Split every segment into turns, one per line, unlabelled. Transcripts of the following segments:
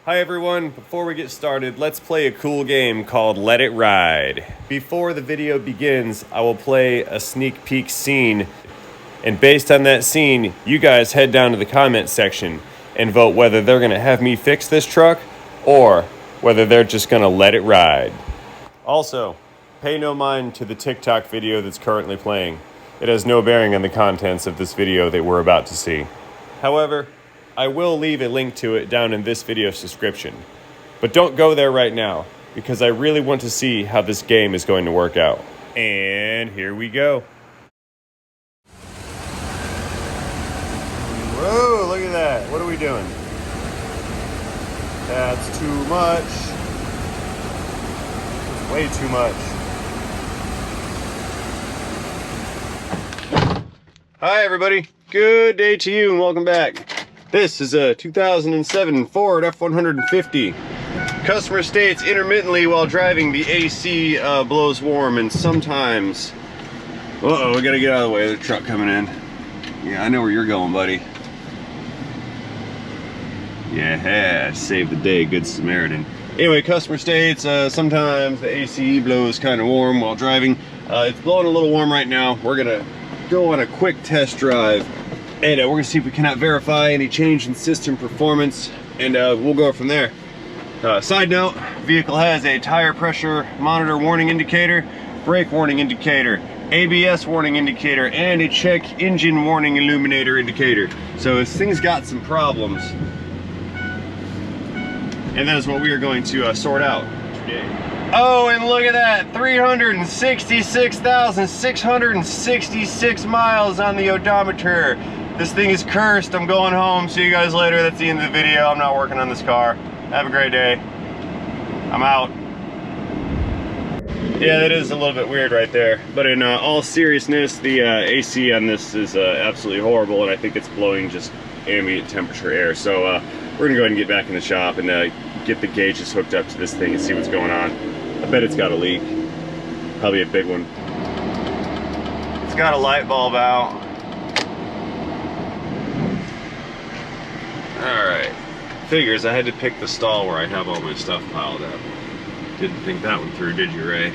Hi everyone, before we get started, let's play a cool game called Let It Ride. Before the video begins, I will play a sneak peek scene, and based on that scene, you guys head down to the comment section and vote whether they're going to have me fix this truck or whether they're just going to let it ride. Also, pay no mind to the TikTok video that's currently playing. It has no bearing on the contents of this video that we're about to see. However, I will leave a link to it down in this video's description. But don't go there right now, because I really want to see how this game is going to work out. And here we go. Whoa, look at that. What are we doing? That's too much. Way too much. Hi everybody. Good day to you and welcome back. This is a 2007 Ford F-150. Customer states intermittently while driving the AC blows warm, and sometimes... Uh-oh, we gotta get out of the way. There's a truck coming in. Yeah, I know where you're going, buddy. Yeah, save the day, good Samaritan. Anyway, customer states sometimes the AC blows kind of warm while driving. It's blowing a little warm right now. We're gonna go on a quick test drive. And we're gonna see if we cannot verify any change in system performance, and we'll go from there. Side note, vehicle has a tire pressure monitor warning indicator, brake warning indicator, ABS warning indicator, and a check engine warning illuminator indicator. So this thing's got some problems. And that is what we are going to sort out today. Oh, and look at that, 366,666 miles on the odometer. This thing is cursed. I'm going home. See you guys later. That's the end of the video. I'm not working on this car. Have a great day. I'm out. Yeah, that is a little bit weird right there. But in all seriousness, the AC on this is absolutely horrible, and I think it's blowing just ambient temperature air. So we're gonna go ahead and get back in the shop and get the gauges hooked up to this thing and see what's going on. I bet it's got a leak. Probably a big one. It's got a light bulb out. Alright, figures I had to pick the stall where I have all my stuff piled up. Didn't think that one through, did you, Ray?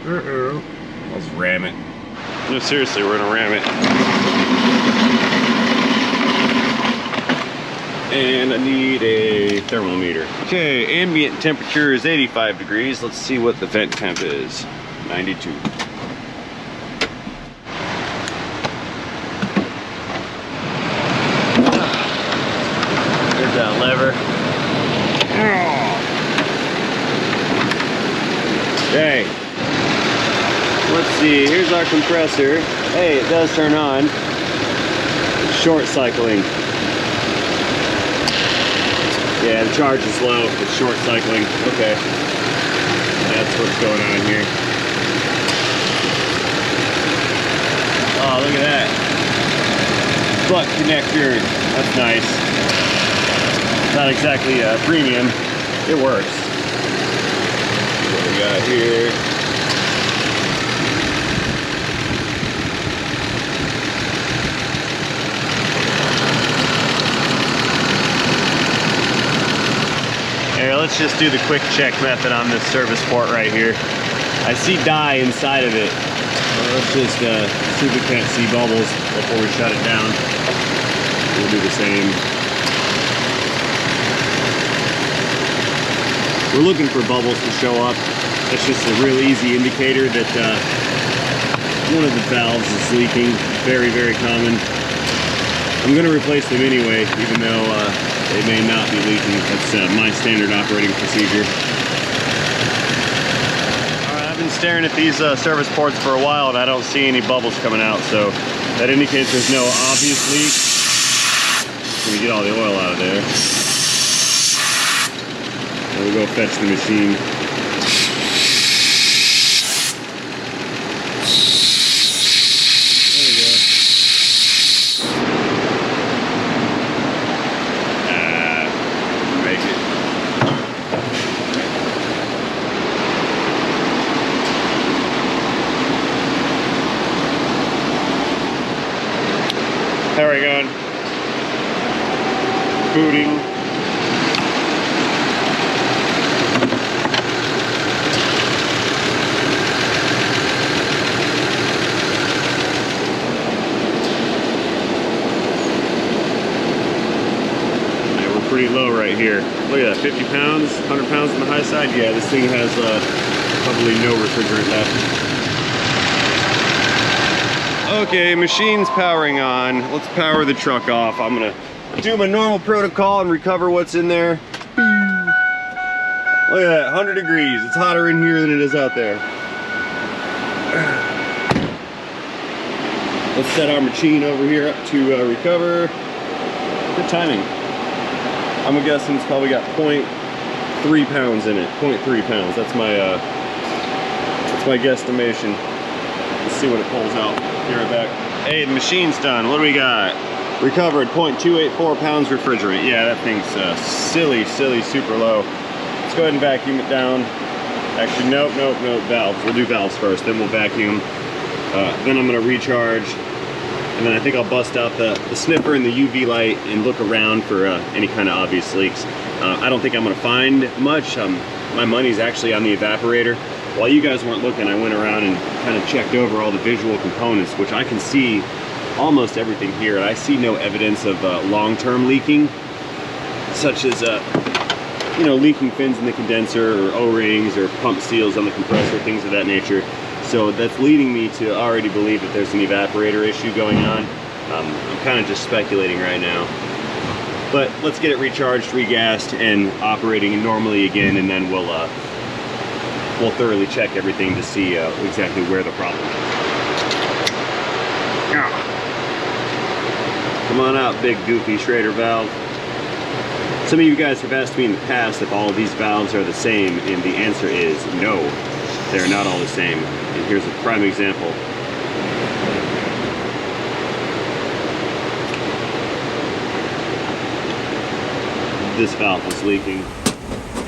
Let's ram it. No, seriously, we're gonna ram it. And I need a thermometer. Okay, ambient temperature is 85 degrees. Let's see what the vent temp is. 92. That lever. Okay. Let's see. Here's our compressor. Hey, it does turn on. It's short cycling. Yeah, the charge is low. It's short cycling. Okay. That's what's going on here. Oh, look at that. Butt connector. That's nice. Not exactly premium. It works. What we got here? Here, let's just do the quick check method on this service port right here. I see dye inside of it. Let's just see if we can't see bubbles before we shut it down. We'll do the same. We're looking for bubbles to show up. It's just a real easy indicator that one of the valves is leaking. Very, very common. I'm going to replace them anyway, even though they may not be leaking. That's my standard operating procedure. Alright, I've been staring at these service ports for a while and I don't see any bubbles coming out, so that indicates there's no obvious leak. Let me get all the oil out of there. We'll go fetch the machine. There we go. Make it. How are we going? Booting. really low right here. Look at that, 50 pounds, 100 pounds on the high side. Yeah, this thing has probably no refrigerant left. Okay, machine's powering on. Let's power the truck off. I'm gonna do my normal protocol and recover what's in there. Look at that, 100 degrees. It's hotter in here than it is out there. Let's set our machine over here up to recover. Good timing. I'm guessing it's probably got 0.3 pounds in it. 0.3 pounds. That's my guesstimation. Let's see what it pulls out. Be right back. Hey, the machine's done. What do we got? Recovered 0.284 pounds refrigerant. Yeah, that thing's silly, super low. Let's go ahead and vacuum it down. Actually, nope, valves. We'll do valves first, then we'll vacuum. Then I'm gonna recharge. And then I think I'll bust out the sniffer and the UV light and look around for any kind of obvious leaks. I don't think I'm gonna find much. My money's actually on the evaporator. While you guys weren't looking, I went around and kind of checked over all the visual components, which I can see almost everything here. And I see no evidence of long-term leaking, such as leaking fins in the condenser or O-rings or pump seals on the compressor, things of that nature. So that's leading me to already believe that there's an evaporator issue going on. I'm kind of just speculating right now. But let's get it recharged, regassed, and operating normally again, and then we'll thoroughly check everything to see exactly where the problem is. Come on out, big goofy Schrader valve. Some of you guys have asked me in the past if all of these valves are the same, and the answer is no, they're not all the same. And here's a prime example. This valve was leaking.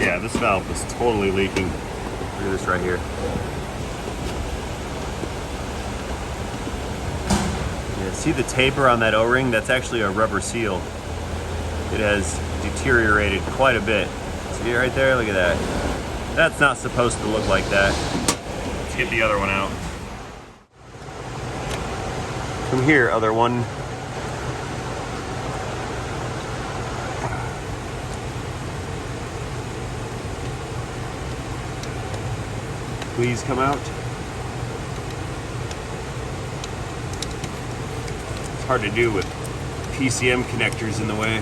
Yeah, this valve was totally leaking. Look at this right here. Yeah, see the taper on that O-ring? That's actually a rubber seal. It has deteriorated quite a bit. See it right there? Look at that. That's not supposed to look like that. Let's get the other one out. Come here, other one. Please come out. It's hard to do with PCM connectors in the way.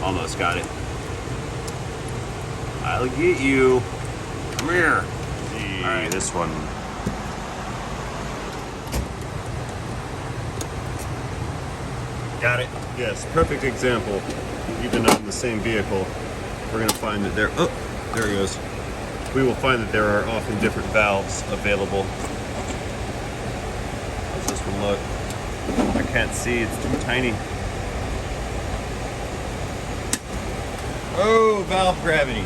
Almost got it. I'll get you. Come here. All right, this one. Got it. Yes, perfect example. Even on the same vehicle, we're gonna find that there it goes. We will find that there are often different valves available. How's this one look? I can't see, it's too tiny. Oh, valve gravity.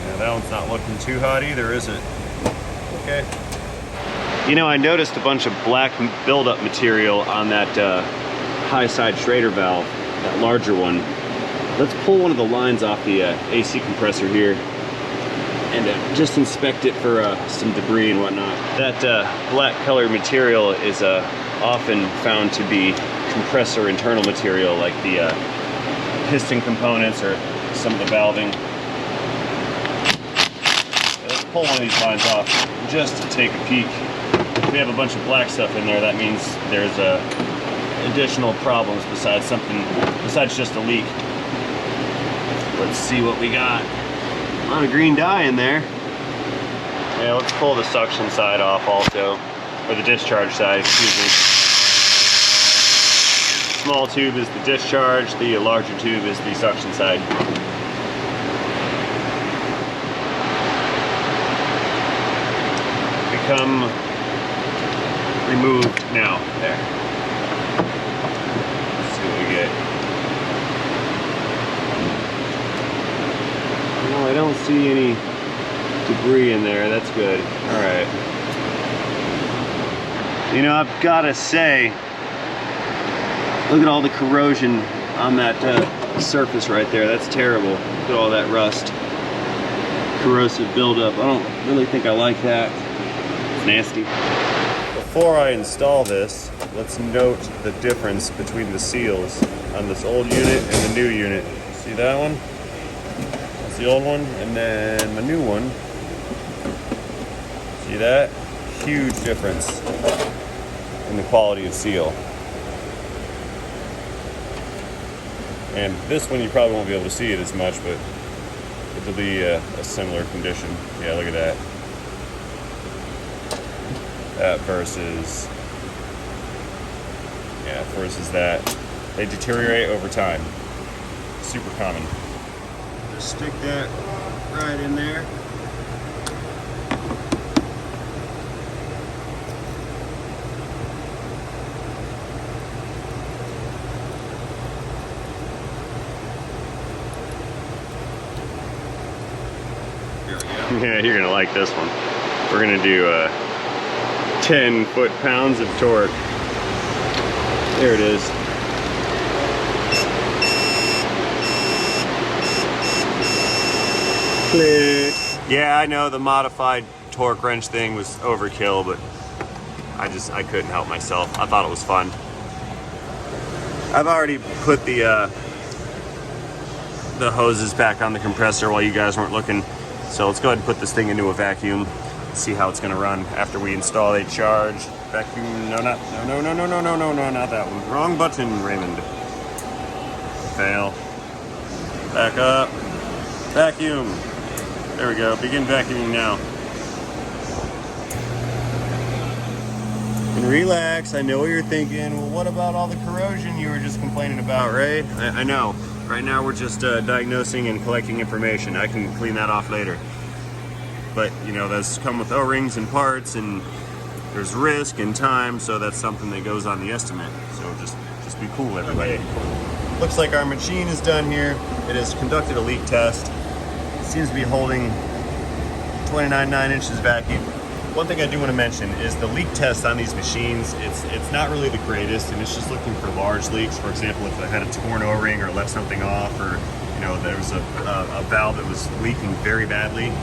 Yeah, that one's not looking too hot either, is it? Okay. You know, I noticed a bunch of black buildup material on that high side Schrader valve. That larger one. Let's pull one of the lines off the AC compressor here and just inspect it for some debris and whatnot. That black colored material is often found to be compressor internal material, like the piston components or some of the valving. Let's pull one of these lines off just to take a peek. If we have a bunch of black stuff in there, that means there's additional problems besides just a leak. Let's see what we got. A lot of green dye in there. Yeah, let's pull the suction side off also, or the discharge side, excuse me. Small tube is the discharge, the larger tube is the suction side. Become removed now. There. I don't see any debris in there. That's good. All right. You know, I've got to say, look at all the corrosion on that surface right there. That's terrible. Look at all that rust. Corrosive buildup. I don't really think I like that. It's nasty. before I install this, let's note the difference between the seals on this old unit and the new unit. See that one? That's the old one, and then my new one. See that? Huge difference in the quality of seal. And this one you probably won't be able to see it as much, but it'll be a similar condition. Yeah, look at that. That versus that. They deteriorate over time. Super common. Just stick that right in there. Yeah, you're gonna like this one. We're gonna do 10 foot-pounds of torque. There it is. Click. Yeah, I know the modified torque wrench thing was overkill, but I couldn't help myself. I thought it was fun. I've already put the hoses back on the compressor while you guys weren't looking. So let's go ahead and put this thing into a vacuum, see how it's gonna run after we install a charge. Vacuum, no, not that one. Wrong button, Raymond. Fail. Back up. Vacuum. There we go, begin vacuuming now. And relax, I know what you're thinking. Well, what about all the corrosion you were just complaining about, right? I know. Right now we're just diagnosing and collecting information. I can clean that off later. But, you know, those come with O-rings and parts, and there's risk and time, so that's something that goes on the estimate. So just be cool, everybody. Okay. Looks like our machine is done here. It has conducted a leak test. It seems to be holding 29.9 inches vacuum. One thing I do want to mention is the leak test on these machines, it's not really the greatest, and it's just looking for large leaks. For example, if I had a torn O-ring or left something off, or you know, there was a valve that was leaking very badly.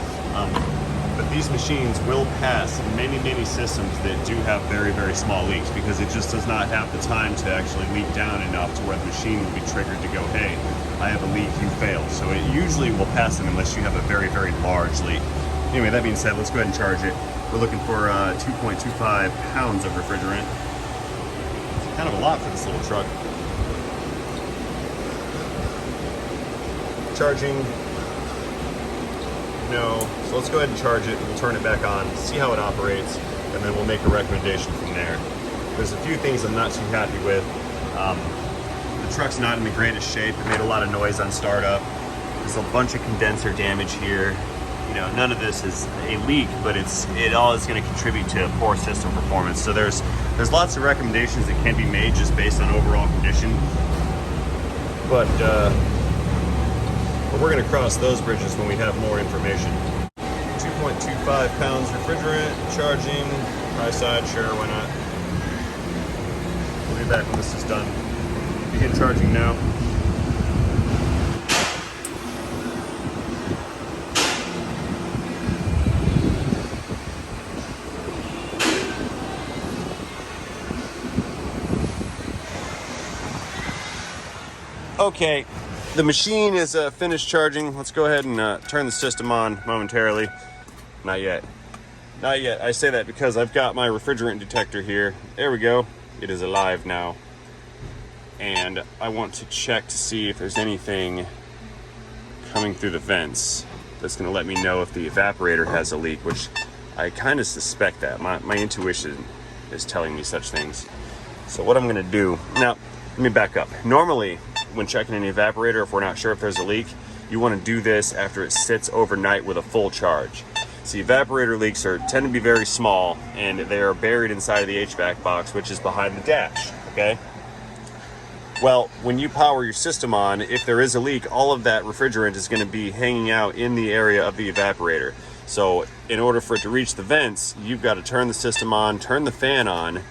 But these machines will pass many systems that do have very small leaks, because it just does not have the time to actually leak down enough to where the machine will be triggered to go, hey, I have a leak, you failed. So it usually will pass them unless you have a very large leak. Anyway, that being said, let's go ahead and charge it. We're looking for 2.25 pounds of refrigerant. It's kind of a lot for this little truck. Charging. No. So let's go ahead and charge it. We'll turn it back on, see how it operates, and then we'll make a recommendation from there. There's a few things I'm not too happy with. The truck's not in the greatest shape. It made a lot of noise on startup. There's a bunch of condenser damage here. You know, none of this is a leak, but it all is going to contribute to poor system performance. So there's lots of recommendations that can be made just based on overall condition. But we're going to cross those bridges when we have more information. 2.25 pounds refrigerant, charging, high side, sure, why not? We'll be back when this is done. Begin charging now. Okay, the machine is finished charging. Let's go ahead and turn the system on momentarily. Not yet. Not yet. I say that because I've got my refrigerant detector here. There we go. It is alive now. And I want to check to see if there's anything coming through the vents that's going to let me know if the evaporator has a leak, which I kind of suspect that. My intuition is telling me such things. So what I'm going to do, now, let me back up. Normally, when checking an evaporator, if we're not sure if there's a leak, you want to do this after it sits overnight with a full charge. See, evaporator leaks tend to be very small, and they are buried inside of the HVAC box, which is behind the dash, okay? Well, when you power your system on, if there is a leak, all of that refrigerant is going to be hanging out in the area of the evaporator. So in order for it to reach the vents, you've got to turn the system on, turn the fan on,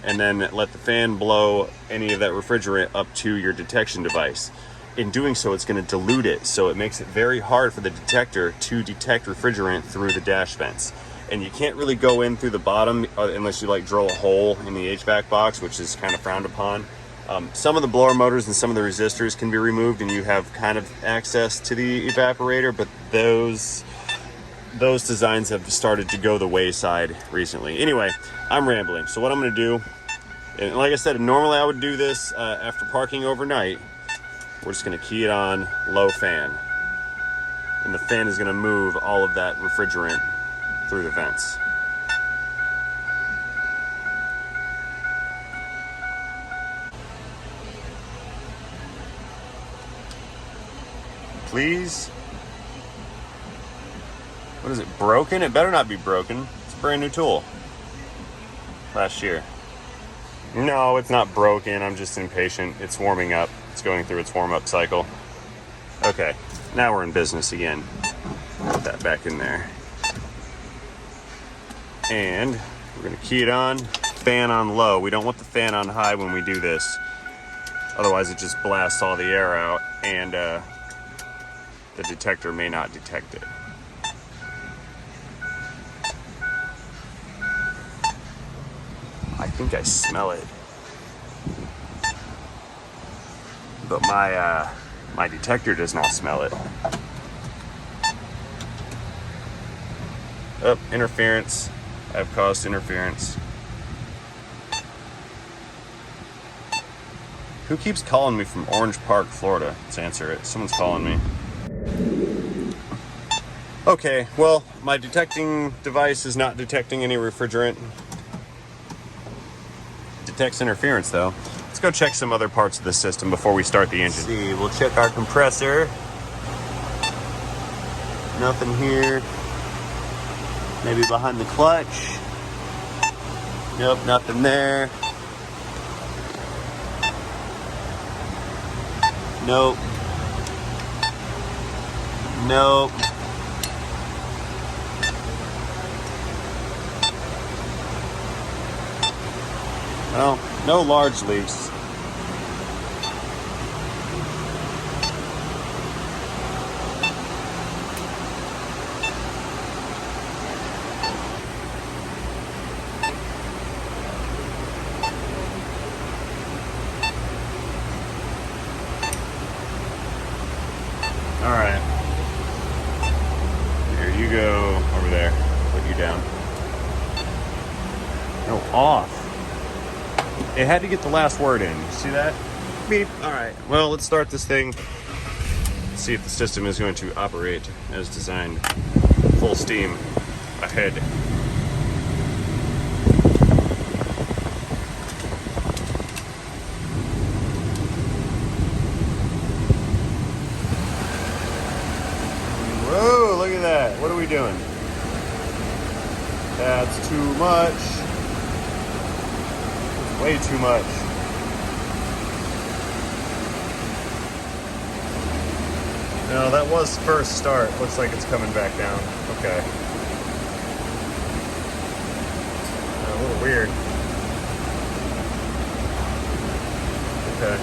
and then let the fan blow any of that refrigerant up to your detection device. In doing so, it's going to dilute it, so it makes it very hard for the detector to detect refrigerant through the dash vents. and you can't really go in through the bottom unless you like drill a hole in the HVAC box, which is kind of frowned upon. Some of the blower motors and some of the resistors can be removed and you have kind of access to the evaporator, but those designs have started to go the wayside recently. Anyway, I'm rambling. So what I'm gonna do, and like I said, normally I would do this after parking overnight. We're just gonna key it on low fan. And the fan is gonna move all of that refrigerant through the vents. Please. What is it, broken? It better not be broken. It's a brand new tool. Last year. No, it's not broken. I'm just impatient. It's warming up. It's going through its warm-up cycle. Okay, now we're in business again. Put that back in there. And we're gonna key it on, fan on low. We don't want the fan on high when we do this. Otherwise it just blasts all the air out and the detector may not detect it. I think I smell it. But my detector does not smell it. Oh, interference. I've caused interference. Who keeps calling me from Orange Park, Florida? Let's answer it. Someone's calling me. Okay, well, my detecting device is not detecting any refrigerant. Detects interference though. Let's go check some other parts of the system before we start the engine. Let's see, we'll check our compressor. Nothing here. Maybe behind the clutch. Nope, nothing there. Nope. Nope. Well, no large leaks. All right. There you go. Over there. Put you down. No, off. It had to get the last word in. See that? Beep. All right. Well, let's start this thing. Let's see if the system is going to operate as designed. Full steam ahead. Whoa, look at that. What are we doing? That's too much. Way too much. No, that was first start. Looks like it's coming back down. Okay. A little weird. Okay.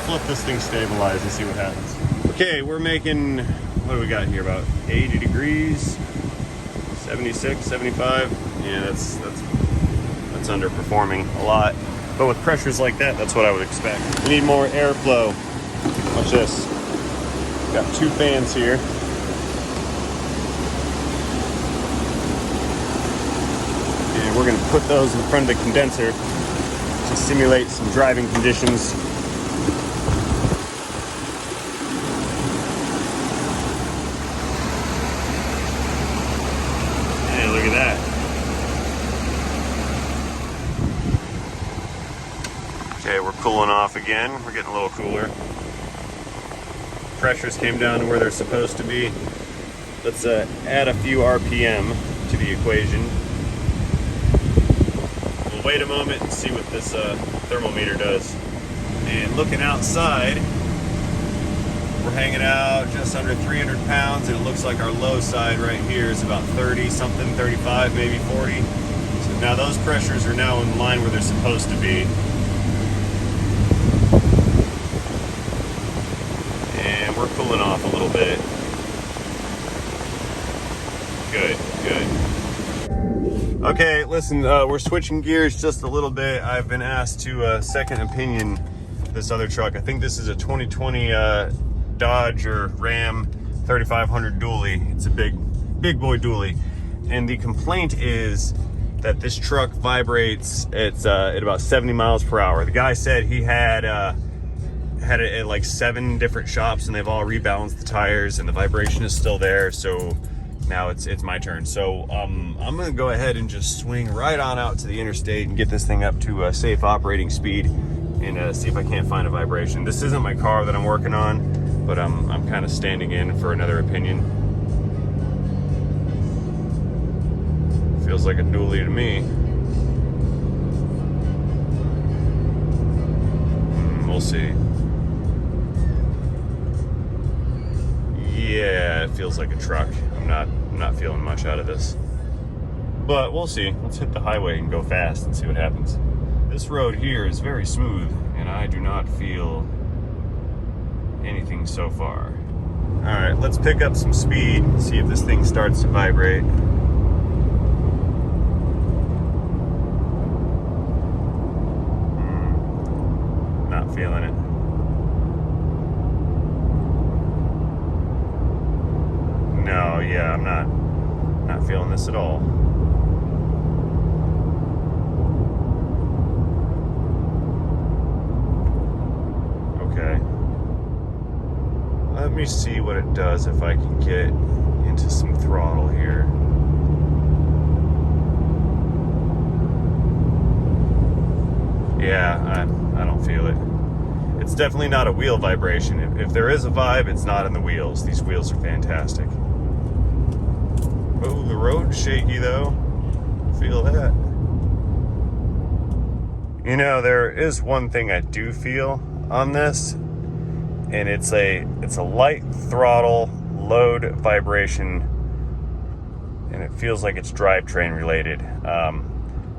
Flip this thing stabilized and see what happens. Okay, we're making, what do we got here? About 80 degrees, 76, 75. Yeah, that's underperforming a lot. But with pressures like that, that's what I would expect. We need more airflow. Watch this. Got two fans here. And we're gonna put those in front of the condenser to simulate some driving conditions. Hey, look at that. Okay, we're cooling off again. We're getting a little cooler. Pressures came down to where they're supposed to be. Let's add a few RPM to the equation. We'll wait a moment and see what this thermometer does. And looking outside, we're hanging out just under 300 pounds, and it looks like our low side right here is about 30 something, 35, maybe 40. So now those pressures are now in line where they're supposed to be. We're cooling off a little bit. Good, good. Okay, listen, we're switching gears just a little bit. I've been asked to second opinion this other truck. I think this is a 2020 Dodge or Ram 3500 dually. It's a big boy dually. And the complaint is that this truck vibrates at about 70 miles per hour. The guy said he had it at like 7 different shops and they've all rebalanced the tires and the vibration is still there. So now it's my turn. So I'm gonna go ahead and just swing right on out to the interstate and get this thing up to a safe operating speed and see if I can't find a vibration. This isn't my car that I'm working on, but I'm kind of standing in for another opinion. Feels like a dually to me. We'll see. Yeah, it feels like a truck. I'm not feeling much out of this. But we'll see. Let's hit the highway and go fast and see what happens. This road here is very smooth and I do not feel anything so far. All right, let's pick up some speed and see if this thing starts to vibrate. Not feeling it. No, yeah, I'm not feeling this at all. Okay. Let me see what it does if I can get into some throttle here. Yeah, I don't feel it. It's definitely not a wheel vibration. If there is a vibe, it's not in the wheels. These wheels are fantastic. Oh, the road's shaky though. Feel that. You know, there is one thing I do feel on this, and it's a light throttle load vibration, and it feels like it's drivetrain related.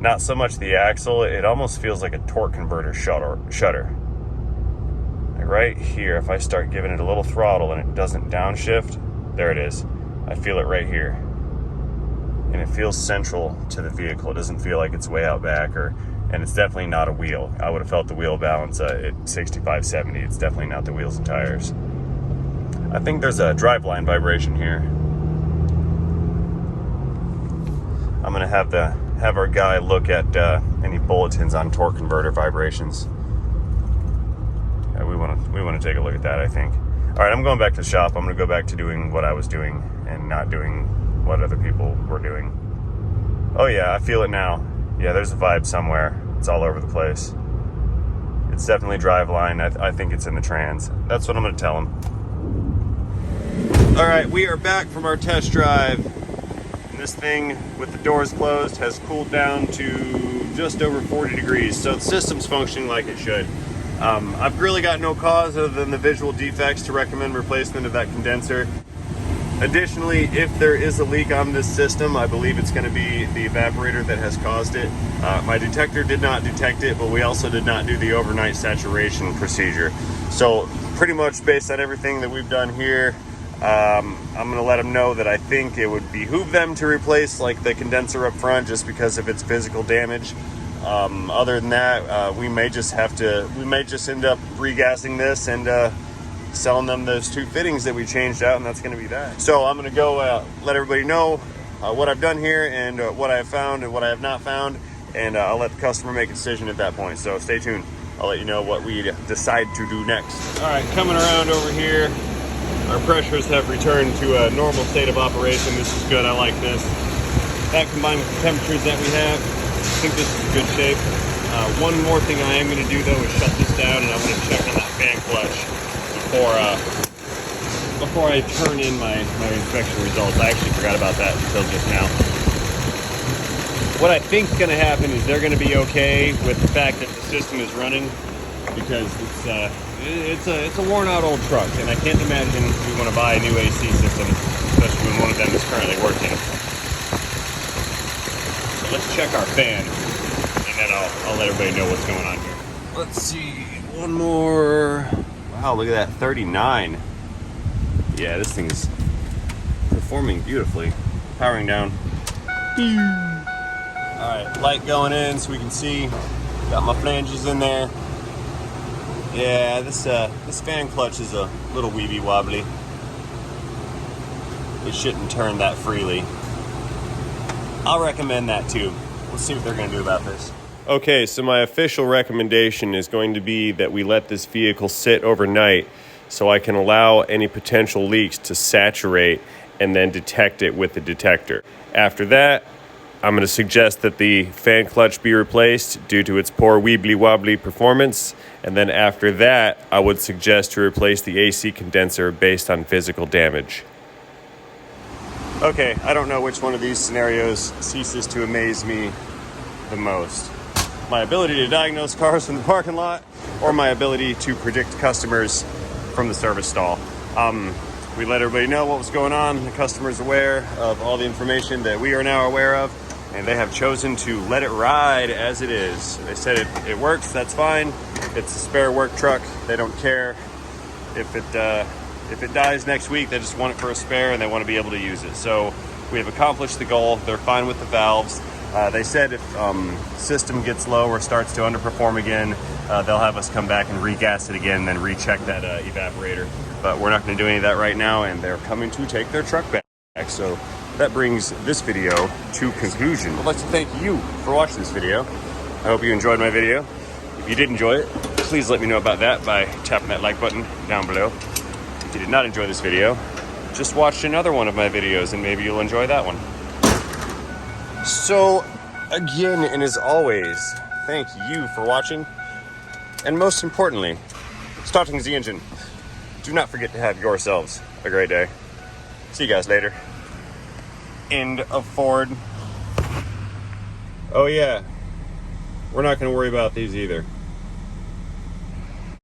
Not so much the axle, it almost feels like a torque converter shutter. Like right here, if I start giving it a little throttle and it doesn't downshift, there it is. I feel it right here. And it feels central to the vehicle. It doesn't feel like it's way out back, and it's definitely not a wheel. I would have felt the wheel balance at 65, 70. It's definitely not the wheels and tires. I think there's a driveline vibration here. I'm gonna have our guy look at any bulletins on torque converter vibrations. Yeah, we want to take a look at that, I think. All right, I'm going back to the shop. I'm gonna go back to doing what I was doing and not doing what other people were doing. Oh yeah, I feel it now. Yeah, there's a vibe somewhere. It's all over the place. It's definitely driveline. I think it's in the trans. That's what I'm gonna tell him. All right, we are back from our test drive. And this thing with the doors closed has cooled down to just over 40 degrees. So the system's functioning like it should. I've really got no cause other than the visual defects to recommend replacement of that condenser. Additionally, if there is a leak on this system, I believe it's going to be the evaporator that has caused it. My detector did not detect it, but we also did not do the overnight saturation procedure. So pretty much based on everything that we've done here, I'm going to let them know that I think it would behoove them to replace like the condenser up front just because of its physical damage. Other than that, we may just end up regassing this and selling them those 2 fittings that we changed out, and that's going to be that. So I'm going to go let everybody know what I've done here and what I have found and what I have not found, and I'll let the customer make a decision at that point. So stay tuned. I'll let you know what we decide to do next. All right, coming around over here, our pressures have returned to a normal state of operation. This is good. I like this. That combined with the temperatures that we have, I think this is good shape. One more thing I am going to do though is shut this down, and I want to check on that fan clutch before I turn in my inspection results. I actually forgot about that until just now. What I think is going to happen is they're going to be okay with the fact that the system is running, because it's a worn out old truck, and I can't imagine we want to buy a new AC system, especially when one of them is currently working. So let's check our fan, and then I'll let everybody know what's going on here. Let's see, one more. Wow, look at that, 39. Yeah, this thing is performing beautifully. Powering down. Alright, light going in so we can see. Got my flanges in there. Yeah, this fan clutch is a little weeby wobbly. It shouldn't turn that freely. I'll recommend that too. We'll see what they're going to do about this. Okay, so my official recommendation is going to be that we let this vehicle sit overnight so I can allow any potential leaks to saturate and then detect it with the detector. After that, I'm going to suggest that the fan clutch be replaced due to its poor weebly wobbly performance. And then after that, I would suggest to replace the AC condenser based on physical damage. Okay, I don't know which one of these scenarios ceases to amaze me the most. My ability to diagnose cars from the parking lot or my ability to predict customers from the service stall. We let everybody know what was going on. The customer's aware of all the information that we are now aware of, and they have chosen to let it ride as it is. They said it works, that's fine. It's a spare work truck. They don't care if it dies next week. They just want it for a spare and they want to be able to use it. So we have accomplished the goal. They're fine with the valves. They said if system gets low or starts to underperform again, they'll have us come back and regas it again, then recheck that evaporator. But we're not going to do any of that right now, and they're coming to take their truck back. So that brings this video to conclusion. I'd like to thank you for watching this video. I hope you enjoyed my video. If you did enjoy it, please let me know about that by tapping that like button down below. If you did not enjoy this video, just watch another one of my videos and maybe you'll enjoy that one. So, again, and as always, thank you for watching. And most importantly, starting the engine. Do not forget to have yourselves a great day. See you guys later. End of Ford. Oh yeah, we're not going to worry about these either.